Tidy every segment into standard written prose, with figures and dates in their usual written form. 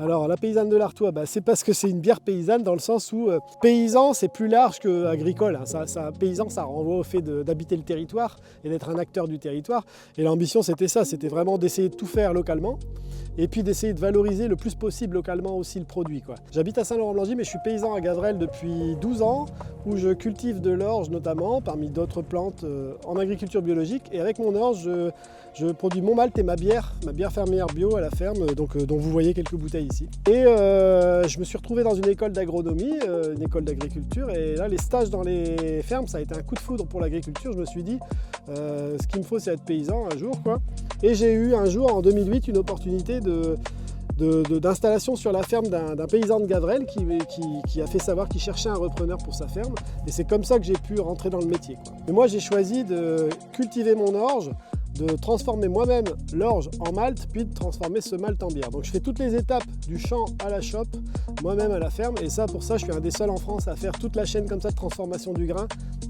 Alors la paysanne de l'Artois, c'est parce que c'est une bière paysanne dans le sens où paysan c'est plus large que agricole. Paysan ça renvoie au fait d'habiter le territoire et d'être un acteur du territoire. Et l'ambition c'était ça, c'était vraiment d'essayer de tout faire localement et puis d'essayer de valoriser le plus possible localement aussi le produit, quoi. J'habite à Saint-Laurent-de-Langy mais je suis paysan à Gavrelle depuis 12 ans où je cultive de l'orge notamment parmi d'autres plantes en agriculture biologique. Et avec mon orge je produis mon malt et ma bière fermière bio à la ferme, dont vous voyez quelques bouteilles ici. Et je me suis retrouvé dans une école d'agronomie, une école d'agriculture, et là les stages dans les fermes, ça a été un coup de foudre pour l'agriculture. Je me suis dit, ce qu'il me faut c'est être paysan un jour, quoi. Et j'ai eu un jour en 2008 une opportunité d'installation sur la ferme d'un paysan de Gavrelle qui a fait savoir qu'il cherchait un repreneur pour sa ferme. Et c'est comme ça que j'ai pu rentrer dans le métier, quoi. Et moi j'ai choisi de cultiver mon orge, de transformer moi-même l'orge en malt, puis de transformer ce malt en bière. Donc je fais toutes les étapes du champ à la chope, moi-même à la ferme, et ça pour ça je suis un des seuls en France à faire toute la chaîne comme ça de transformation du grain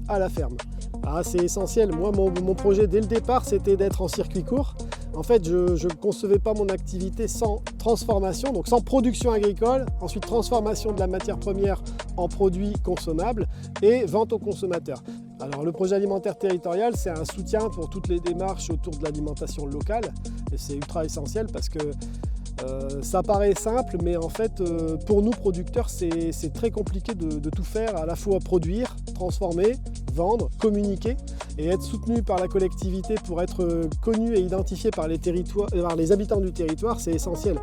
à la ferme. Ah, c'est essentiel, moi mon projet dès le départ c'était d'être en circuit court. En fait je ne concevais pas mon activité sans transformation, donc sans production agricole, ensuite transformation de la matière première en produits consommables et vente aux consommateurs. Alors le projet alimentaire territorial, c'est un soutien pour toutes les démarches autour de l'alimentation locale et c'est ultra essentiel parce que ça paraît simple, mais en fait pour nous producteurs c'est très compliqué de tout faire, à la fois produire, transformer, vendre, communiquer et être soutenu par la collectivité pour être connu et identifié par les habitants du territoire, c'est essentiel.